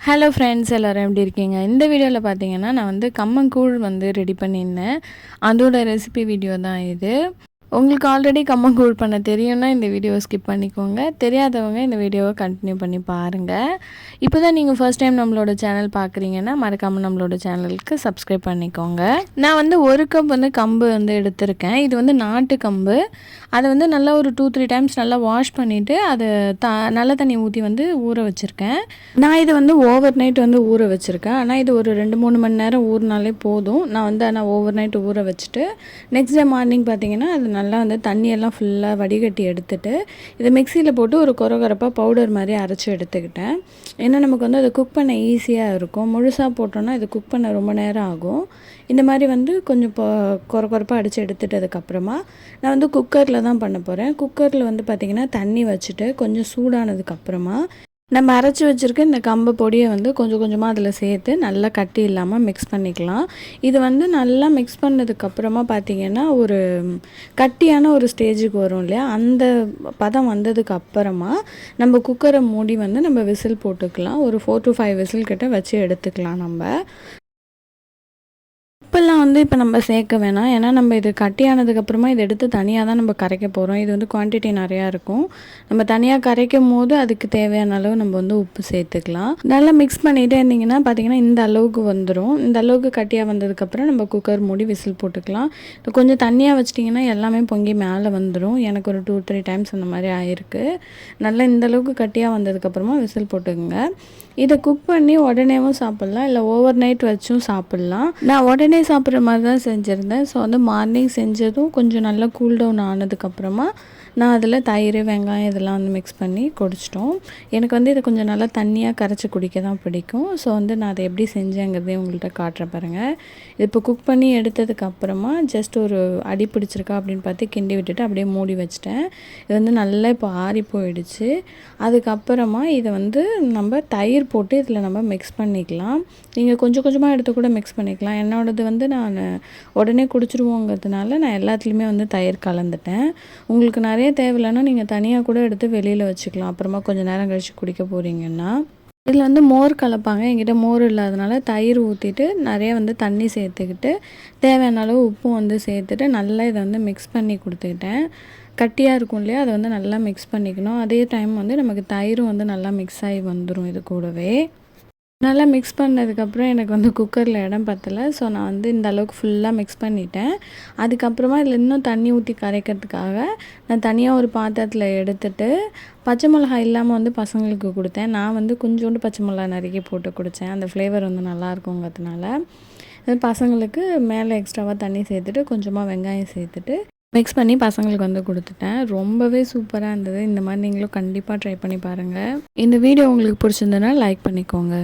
Hello friends எல்லோரும் எப்படி இருக்கீங்க? இந்த வீடியோவில் பார்த்தீங்கன்னா நான் வந்து கம்மங்கூழ் வந்து ரெடி பண்ணியிருந்தேன். அதோட ரெசிபி வீடியோ தான் இது. உங்களுக்கு ஆல்ரெடி கம்மங்கூழ் பண்ண தெரியும்னா இந்த வீடியோவை ஸ்கிப் பண்ணிக்கோங்க. தெரியாதவங்க இந்த வீடியோவை கண்டினியூ பண்ணி பாருங்கள். இப்போ தான் நீங்கள் ஃபர்ஸ்ட் டைம் நம்மளோட சேனல் பார்க்குறீங்கன்னா மறக்காமல் நம்மளோட சேனலுக்கு சப்ஸ்கிரைப் பண்ணிக்கோங்க. நான் வந்து 1 கப் வந்து கம்பு வந்து எடுத்திருக்கேன். இது வந்து நாட்டு கம்பு. அதை வந்து நல்லா ஒரு 2-3 டைம்ஸ் நல்லா வாஷ் பண்ணிவிட்டு அதை நல்ல தண்ணி ஊற்றி வந்து ஊற வச்சுருக்கேன். நான் இது வந்து ஓவர் நைட் வந்து ஊற வச்சுருக்கேன். ஆனால் இது ஒரு 2-3 மணி நேரம் ஊறினாலே போதும். நான் வந்து ஆனால் ஓவர் நைட் ஊற வச்சுட்டு நெக்ஸ்ட் டே மார்னிங் பார்த்தீங்கன்னா அது நல்லா வந்து தண்ணியெல்லாம் ஃபுல்லாக வடிகட்டி எடுத்துட்டு இதை மிக்சியில் போட்டு ஒரு கொரகொரப்பாக பவுடர் மாதிரி அரைச்சி எடுத்துக்கிட்டேன். ஏன்னா நமக்கு வந்து அதை குக் பண்ண ஈஸியாக இருக்கும். முழுசாக போட்டோன்னா இது குக் பண்ண ரொம்ப நேரம் ஆகும். இந்த மாதிரி வந்து கொஞ்சம் கொரகொரப்பாக அடித்து எடுத்துட்டதுக்கப்புறமா நான் வந்து குக்கரில் தான் பண்ண போகிறேன். குக்கரில் வந்து பார்த்திங்கன்னா தண்ணி வச்சுட்டு கொஞ்சம் சூடானதுக்கப்புறமா நம்ம அரைச்சி வச்சுருக்க இந்த கம்பு பொடியை வந்து கொஞ்சம் கொஞ்சமாக அதில் சேர்த்து நல்லா கட்டி இல்லாமல் மிக்ஸ் பண்ணிக்கலாம். இது வந்து நல்லா மிக்ஸ் பண்ணதுக்கப்புறமா பார்த்திங்கன்னா ஒரு கட்டியான ஒரு ஸ்டேஜுக்கு வரும் இல்லையா, அந்த பதம் வந்ததுக்கப்புறமா நம்ம குக்கரை மூடி வந்து நம்ம விசில் போட்டுக்கலாம். ஒரு 4-5 விசில் கிட்ட வச்சு எடுத்துக்கலாம் நம்ம. உப்பெல்லாம் வந்து இப்போ நம்ம சேர்க்க வேணாம். ஏன்னா நம்ம இது கட்டியானதுக்கப்புறமா இதை எடுத்து தனியாக தான் நம்ம கரைக்க போகிறோம். இது வந்து குவான்டிட்டி நிறையா இருக்கும். நம்ம தனியாக கரைக்கும் போது அதுக்கு தேவையான அளவு நம்ம வந்து உப்பு சேர்த்துக்கலாம். நல்லா மிக்ஸ் பண்ணிகிட்டே இருந்திங்கன்னா பார்த்திங்கன்னா இந்த அளவுக்கு வந்துடும். இந்த அளவுக்கு கட்டியாக வந்ததுக்கப்புறம் நம்ம குக்கர் மூடி விசில் போட்டுக்கலாம். இது கொஞ்சம் தண்ணியாக வச்சிட்டிங்கன்னா எல்லாமே பொங்கி மேலே வந்துடும். எனக்கு ஒரு 2-3 டைம்ஸ் அந்த மாதிரி ஆயிருக்கு. நல்லா இந்த அளவுக்கு கட்டியாக வந்ததுக்கப்புறமா விசில் போட்டுக்குங்க. இதை குக் பண்ணி உடனேவும் சாப்பிட்லாம், இல்லை ஓவர் நைட் வச்சும் சாப்பிட்லாம். நான் உடனே சாப்பிட்ற மாதிரி தான் செஞ்சுருந்தேன். ஸோ வந்து மார்னிங் செஞ்சதும் கொஞ்சம் நல்லா கூல் டவுன் ஆனதுக்கப்புறமா நான் அதில் தயிர், வெங்காயம் இதெல்லாம் வந்து மிக்ஸ் பண்ணி குடிச்சிட்டோம். எனக்கு வந்து இதை கொஞ்சம் நல்லா தண்ணியாக கரைச்சி குடிக்க தான் பிடிக்கும். ஸோ வந்து நான் அதை எப்படி செஞ்சேங்கிறதே உங்கள்கிட்ட காட்டுற பாருங்கள். இது இப்போ குக் பண்ணி எடுத்ததுக்கப்புறமா ஜஸ்ட் ஒரு அடி பிடிச்சிருக்கா அப்படின்னு பார்த்து கிண்டி விட்டுட்டு அப்படியே மூடி வச்சிட்டேன். இது வந்து நல்லா இப்போ ஆறி போயிடுச்சு. அதுக்கப்புறமா இதை வந்து நம்ம தயிர் போட்டு இதில் நம்ம மிக்ஸ் பண்ணிக்கலாம். நீங்கள் கொஞ்சம் கொஞ்சமாக எடுத்து கூட மிக்ஸ் பண்ணிக்கலாம். என்னோடது வந்து நான் உடனே குடிச்சிருவோங்கிறதுனால நான் எல்லாத்துலேயுமே வந்து தயிர் கலந்துட்டேன். உங்களுக்கு நிறைய தேவையில்லைன்னா நீங்கள் தனியாக கூட எடுத்து வெளியில் வச்சுக்கலாம். அப்புறமா கொஞ்சம் நேரம் கழித்து குடிக்க போகிறீங்கன்னா. இதில் வந்து மோர் கலப்பாங்க. என்கிட்ட மோர் இல்லாதனால தயிர் ஊற்றிட்டு நிறைய வந்து தண்ணி சேர்த்துக்கிட்டு தேவையான அளவு உப்பும் வந்து சேர்த்துட்டு நல்லா இதை வந்து மிக்ஸ் பண்ணி கொடுத்துக்கிட்டேன். கட்டியாக இருக்கும் இல்லையா, அதை வந்து நல்லா மிக்ஸ் பண்ணிக்கணும். அதே டைம் வந்து நமக்கு தயிரும் வந்து நல்லா மிக்ஸ் ஆகி வந்துடும். இது கூடவே நல்லா மிக்ஸ் பண்ணதுக்கப்புறம் எனக்கு வந்து குக்கரில் இடம் பத்தலை. ஸோ நான் வந்து இந்த அளவுக்கு ஃபுல்லாக மிக்ஸ் பண்ணிட்டேன். அதுக்கப்புறமா இதில் இன்னும் தண்ணி ஊற்றி கரைக்கிறதுக்காக நான் தனியாக ஒரு பாத்திரத்தில் எடுத்துட்டு பச்சை மிளகா இல்லாமல் வந்து பசங்களுக்கு கொடுத்தேன். நான் வந்து கொஞ்சோண்டு பச்சை மிளகா நறுக்கி போட்டு குடித்தேன். அந்த ஃப்ளேவர் வந்து நல்லாயிருக்குங்கிறதுனால பசங்களுக்கு மேலே எக்ஸ்ட்ராவாக தண்ணி சேர்த்துட்டு கொஞ்சமாக வெங்காயம் சேர்த்துட்டு மிக்ஸ் பண்ணி பசங்களுக்கு வந்து கொடுத்துட்டேன். ரொம்பவே சூப்பராக இருந்தது. இந்த மாதிரி நீங்களும் கண்டிப்பாக ட்ரை பண்ணி பாருங்கள். இந்த வீடியோ உங்களுக்கு பிடிச்சிருந்ததுன்னா லைக் பண்ணிக்கோங்க.